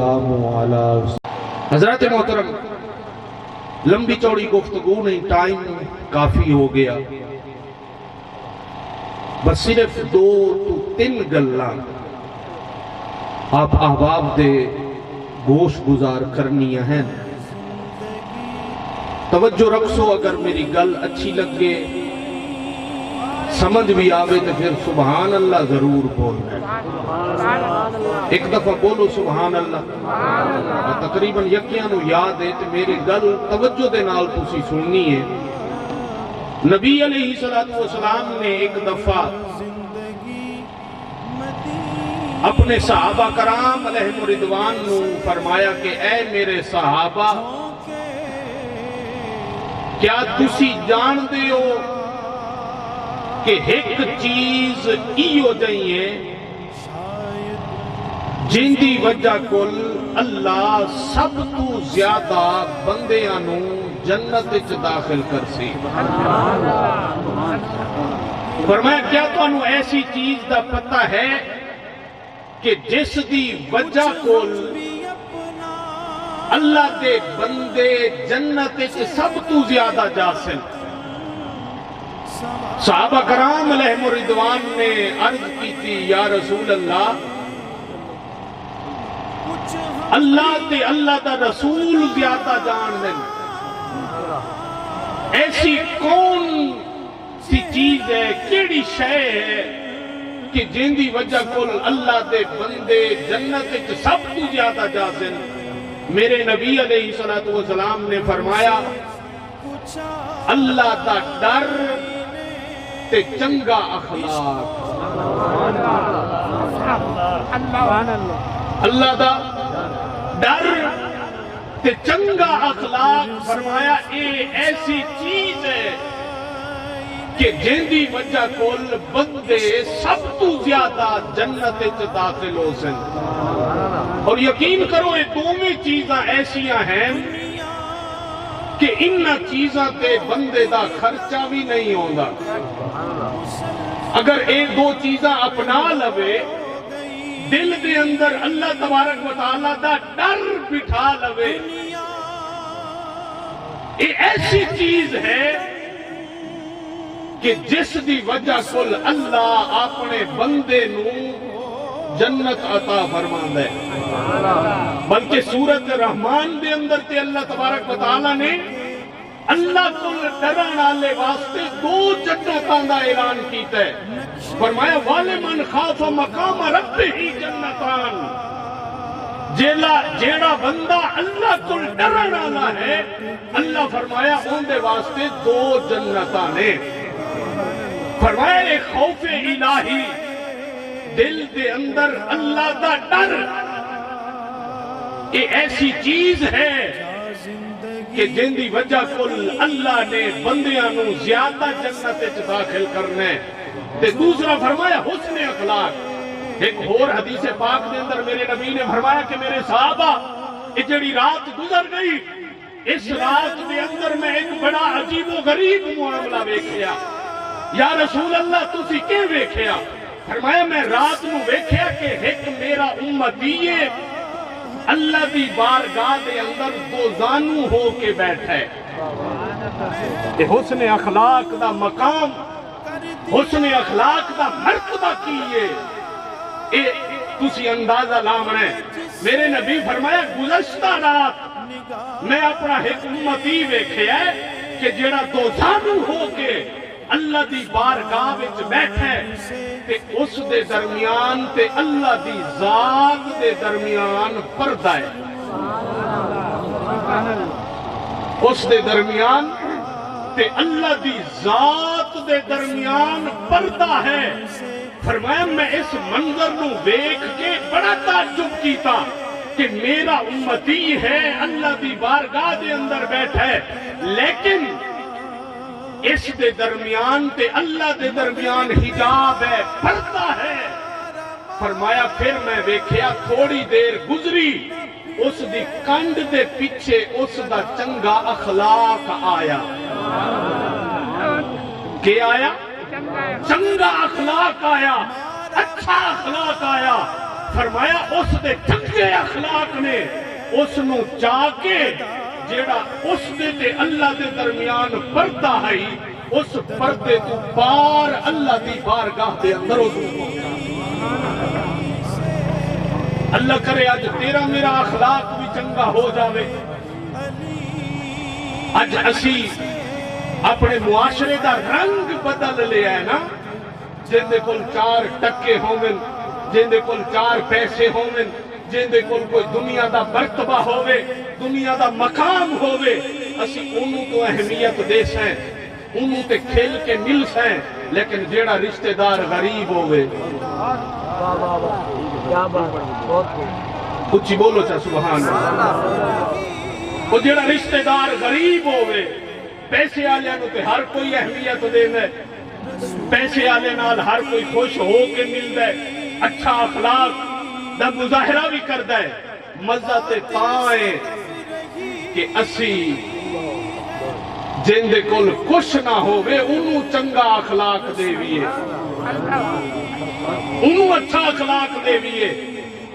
والسلام علی حضرت محترم، لمبی چوڑی گفتگو نہیں، ٹائم کافی ہو گیا، بس صرف 2-3 گلاں آپ احباب دے گوش گزار کرنی ہیں۔ توجہ رکھو، اگر میری گل اچھی لگے سمجھ بھی آوے تو پھر سبحان اللہ ضرور بولنا ہے۔ ایک دفعہ بولو سبحان اللہ۔ تقریباً یکیاں نو یاد ہے کہ میری گل توجہ دے نال تسی سننی ہے۔ نبی علیہ السلام نے ایک دفعہ اپنے صحابہ کرام علیہ رضوان نو فرمایا کہ اے میرے صحابہ، کیا تسی جان دے ہو کہ ایک چیز ایو جائیے جن دی وجہ کل اللہ سب تو زیادہ بندیاں نو جنت وچ داخل کر سی۔ فرمایا کیا تانوں ایسی چیز دا پتہ ہے کہ جس دی وجہ کل اللہ دے بندے جنت وچ سب تو زیادہ جاسن؟ صحابہ کرام علیہ رضوان نے عرض کی تھی، یا رسول اللہ، اللہ تے اللہ دا رسول زیادہ جان دیں، ایسی کون سی چیز ہے، کیڑی شے ہے کہ جن دی وجہ کل اللہ دے بندے جنت وچ سب تو زیادہ جاسن؟ میرے نبی علیہ السلام نے فرمایا، اللہ دا ڈر تے چنگا اخلاق۔ اللہ دا ڈر تے چنگا اخلاق، فرمایا اے ایسی چیز ہے کہ جن دی وجہ کول بندے سب تو زیادہ جنت وچ داخل ہو سن۔ اور یقین کرو یہ دوویں چیزاں ایسیاں ہیں کہ انہاں چیزاں تے بندے دا خرچہ بھی نہیں ہوندا۔ اگر ایک دو چیزاں اپنا لوے، دل دے اندر اللہ تبارک و تعالیٰ دا ڈر بٹھا لوے، یہ ایسی چیز ہے کہ جس دی وجہ کل اللہ اپنے بندے نو جنت عطا فرماندا ہے۔ بلکہ سورۃ رحمان دے اندر تے اللہ تبارک و تعالیٰ نے اللہ کو ڈرن والے واسطے 2 جنتاں دا اعلان کیتا ہے۔ فرمایا وَلِمَنْ خَافَ مَقَامَ رَبِّهِ جَنَّتَانِ، جیڑا بندہ اللہ کو ڈرن والا ہے، اللہ فرمایا ان دے واسطے 2 جنتاں نے۔ فرمایا ایک خوف الہی، دل دے اندر اللہ دا ڈر، یہ ایسی چیز ہے کہ جن دی وجہ کل اللہ نے بندیاں نو زیادہ جنت وچ داخل کرنے۔ تے دوسرا فرمایا حسن اخلاق۔ ایک اور حدیث پاک دے اندر میرے نبی نے فرمایا کہ میرے صحابہ، یہ جڑی رات گزر گئی، اس رات دے اندر میں ایک بڑا عجیب و غریب معاملہ ویکھیا۔ یا رسول اللہ تسی کیوں ویکھیا؟ فرمایا میں رات نو ویکھیا کہ ایک میرا امتی ہے، اللہ دی بارگاہ دے اندر 2 زانو ہو کے بیٹھا ہے۔ یہ حسن اخلاق دا مقام، حسن اخلاق دا مرتبہ کیے، اے تسی اندازہ لامنے۔ میرے نبی فرمایا گزشتہ رات میں اپنا ایک امتی ویکھیا ہے کہ جڑا 2 زانو ہو کے اللہ دی بارگاہ وچ بیٹھے تے اس دے درمیان تے اللہ دی ذات دے درمیان پردہ ہے۔ اس دے درمیان تے اللہ دی ذات دے درمیان پردہ ہے۔ فرمایا میں اس منظر نو دیکھ کے بڑا تعجب کیتا کہ میرا امتی ہے، اللہ دی بارگاہ دے اندر بیٹھا ہے، لیکن اس دے درمیان تے اللہ دے درمیان حجاب ہے، پردہ ہے۔ فرمایا پھر میں ویکھیا تھوڑی دیر گزری، اس دی کنڈ دے پیچھے اس دا چنگا اخلاق آیا۔ کیا آیا؟ چنگا اخلاق آیا، اچھا اخلاق آیا۔ فرمایا اس دے چنگے اخلاق نے اس نو چاہ کے جیڑا اس دے تے اللہ دے درمیان پردہ ہے اس پردے تو پار اللہ دی بارگاہ دے اندر اس کو اللہ کرے آج تیرا میرا اخلاق بھی چنگا ہو جاوے آج اسی اپنے معاشرے دا رنگ بدل لیا ہے نا جن دے کل 4 ٹکے ہومن جن دے کل 4 پیسے ہومن جن دے کل کوئی دنیا دا مرتبہ ہووے دنیا دا مقام ہووے اسی انہوں تو اہمیت دے سیں انہوں تے کھل کے مل سیں لیکن جیڑا رشتہ دار غریب ہووے کچھ بولو چاہ سبحان اللہ وہ جیڑا رشتہ دار غریب ہووے پیسے آلے نو تے ہر کوئی اہمیت دے دے پیسے آلے نال ہر کوئی خوش ہو کے مل دے اچھا اخلاق دا مظاہرہ بھی کر دے مزہ تے پائیں کہ اسی جن دے کل کچھ نہ ہووے انہوں چنگا اخلاق دے ویے انہوں اچھا اخلاق دے ویے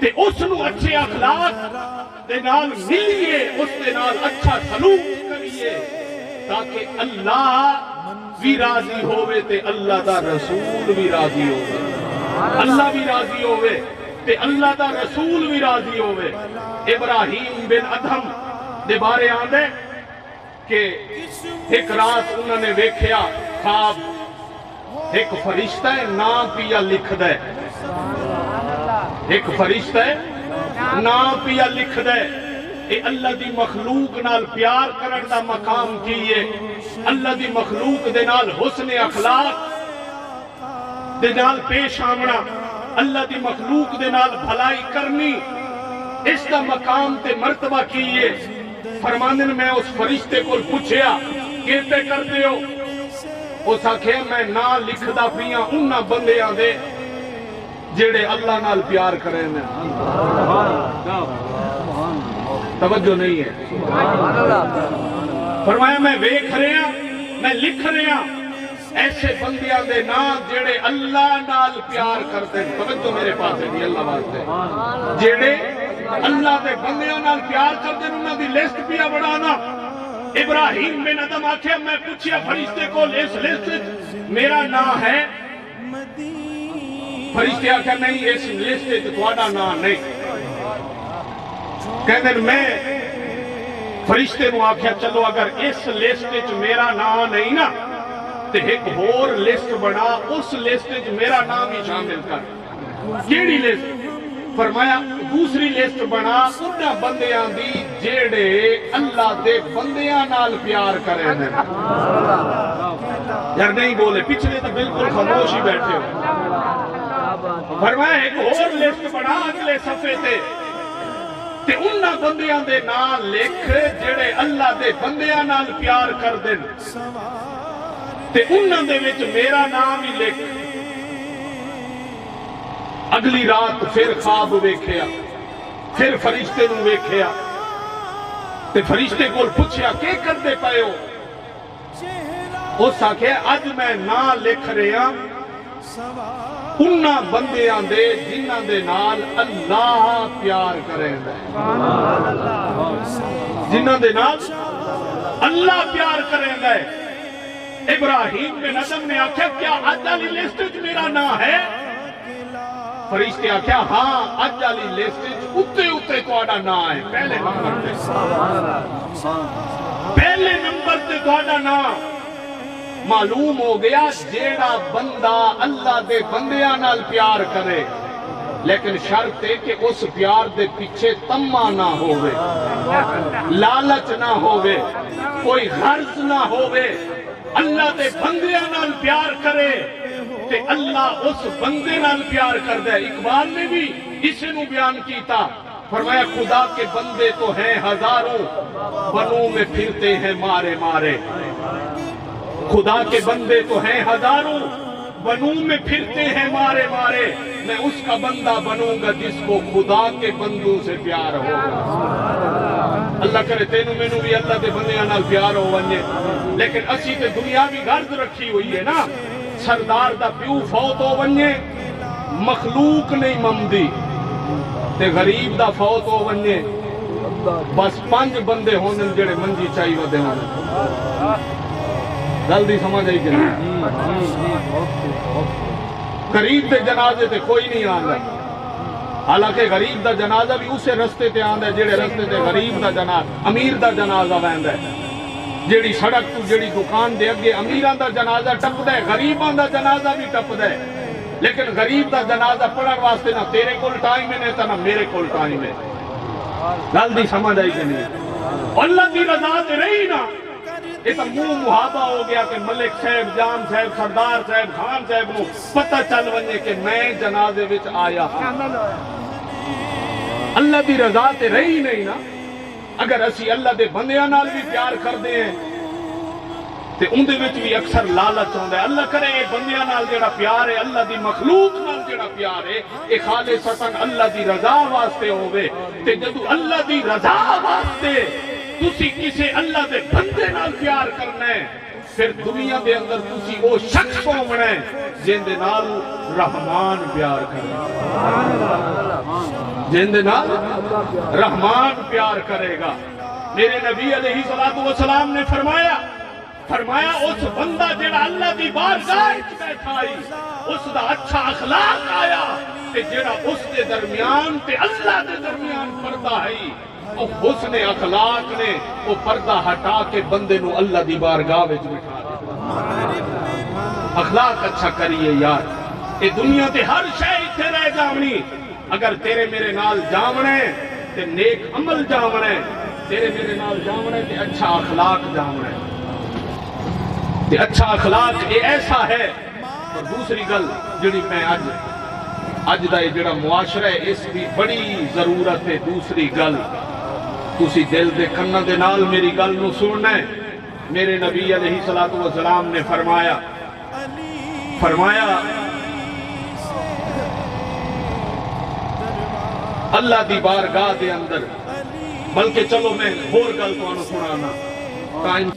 تے اس نو اچھے اخلاق دے نال ملیے اس دے نال اچھا سلوک کریے تاکہ اللہ بھی راضی ہوئے تے اللہ دا رسول بھی راضی ہوئے اللہ بھی راضی ہوئے تے اللہ دا رسول بھی راضی ہوئے ابراہیم بن ادھم دے بارے آندے کہ ایک رات انہوں نے ویکھیا خواب ایک فرشتہ ہے نام پیا لکھ دے ایک فرشتہ ہے نام پیا لکھ دے اے اللہ دی مخلوق نال پیار کرن دا مقام کیے اللہ دی مخلوق دے نال حسن اخلاق دے نال پیش آمنا اللہ دی مخلوق دے نال بھلائی کرنی اس دا مقام تے مرتبہ کیے فرماندن میں اس فرشتے کو پوچھیا کہتے کرتے ہو اس آکھے میں نہ لکھ دا پیاں انہاں بندیاں دے جیڑے اللہ نال پیار کریں میں توجہ نہیں ہے فرمایا میں ویکھ رہا میں لکھ رہا ایسے بندیاں دے نام جیڑے اللہ نال پیار کرتے ہیں توجہ میرے پاس ہے اللہ واسطے جیڑے اللہ دے بندیاں نال پیار کرتے ہیں انہاں دی لسٹ پیا بڑھانا ابراہیم بن ادم آکھے میں پوچھیا فرشتے کو اس لسٹ میرا نام ہے فرشتے آکھے نہیں اس لسٹ تھوڑا نام نہیں کہنے میں فرشتے نو آکھیا چلو اگر اس لسٹ میرا نام نہیں نا تو ایک اور لسٹ بنا اس لسٹ میرا نام ہی شامل کر کیڑی لسٹ فرمایا دوسری لسٹ بنا انہاں بندیاں دی جیڑے اللہ دے بندیاں نال پیار کریں ہیں یار نہیں بولے پچھلے تو بالکل خاموش ہی بیٹھے ہو فرمایا ایک اور لسٹ بنا اگلے صفحے تے انہاں بندیاں دے نال لکھ جیڑے اللہ دے بندیاں نال پیار کر دیں تے انہاں دے وچ میرا نام ہی لکھ اگلی رات پھر خواب ویکھیا پھر فرشتے نو ویکھیا تے فرشتے کو پوچھیا کہ کردے پئے ہو اس آکھے اج میں نام لکھ رہا انہاں بندیاں دے جنہاں دے نال اللہ پیار کریں دے جنہاں دے نال اللہ پیار کریں دے ابراہیم بن ادم نے آکھا کیا آج والی لسٹ میرا نام ہے فرشتے آکھا ہاں آج والی لسٹ اتے تہاڈا نام ہے پہلے نمبر تے تہاڈا نام معلوم ہو گیا جیڑا بندہ اللہ دے بندیاں نال پیار کرے لیکن شرط ہے کہ اس پیار دے پیچھے تما نہ ہوئے لالچ نہ ہوئے کوئی غرض نہ ہوئے اللہ دے بندیاں نال پیار کرے تے اللہ اس بندے نال پیار کر دے اقبال نے بھی اسے نو بیان کیتا فرمایا خدا کے بندے تو ہیں ہزاروں بنوں میں پھرتے ہیں مارے مارے خدا کے بندے تو ہیں ہزاروں بنوں میں پھرتے ہیں مارے مارے میں اس کا بندہ بنوں گا جس کو خدا کے بندوں سے پیار ہوگا اللہ کرے تینوں میں نو بھی اللہ دے بندیاں نال پیار ہو ونجے لیکن اسی تے دنیاوی غرض رکھی ہوئی ہے نا سردار دا پیو فوت ہو ونجے مخلوق نہیں ممدی تے غریب دا فوت ہو ونجے بس 5 بندے ہونے جڑے منجی چاہی ودے ہونے جلدی سمجھ آئی کہ غریب دے جنازے تے کوئی نہیں آندا حالانکہ غریب دا جنازہ بھی اسے رستے تے آندا ہے جڑے رستے تے غریب دا جنازہ امیر دا جنازہ ویندا ہے جیڑی سڑک تو جیڑی دکان دے اگے امیران دا جنازہ ٹپدا ہے غریباں دا جنازہ بھی ٹپدا ہے لیکن غریب دا جنازہ پڑھن واسطے نہ تیرے کول ٹائم ہے نہ میرے کول ٹائم ہے جلدی سمجھ آئی کہ نہیں اللہ دی رضا تے رہی نا یہ تو منہ محابہ ہو گیا کہ ملک صاحب جان صاحب سردار صاحب خان صاحب نو پتہ چل ونجے کہ میں جنازے وچ آیا اللہ دی رضا تے رہی نہیں نا اگر اسی اللہ دے بندیاں نال بھی پیار کر دے ہیں تے اندے وچ بھی اکثر لالچ ہوندا ہے اللہ کرے بندیاں نال جڑا پیار ہے اللہ دی مخلوق نال جڑا پیار ہے اے خالصتاً اللہ دی رضا واسطے ہووے تے جدوں اللہ دی رضا واسطے تسی کسے اللہ دے بندے نال پیار کرنا ہے پھر دنیا دے اندر تسی او شخص ہونا ہے جن دے نال رحمان پیار کرے جن دے نال رحمان پیار کرے گا میرے نبی علیہ السلام نے فرمایا اس بندہ جڑا اللہ دی بارگاہ وچ بیٹھا آئی اس دا اچھا اخلاق آیا تے جڑا اس دے درمیان تے اللہ دے درمیان پردہ ہے او حسن اخلاق نے او پردہ ہٹا کے بندے نو اللہ دی بارگاہ وچ بٹھا دے اخلاق اچھا کریے یار اے دنیا تے ہر شے ایتھے رہ جاونی اگر تیرے میرے نال جاونے تے نیک عمل جاونے تیرے میرے نال جاونے تے اچھا اخلاق جاونے تے اچھا اخلاق اے ایسا ہے اور دوسری گل جڑی میں اج دا یہ جڑا معاشرہ ہے اس کی بڑی ضرورت ہے دوسری گل تسی دل دے کناں دے نال میری گل نو سننا ہے میرے نبی علیہ السلام نے فرمایا اللہ دی بارگاہ دے اندر بلکہ چلو میں اور گل تانوں سنانا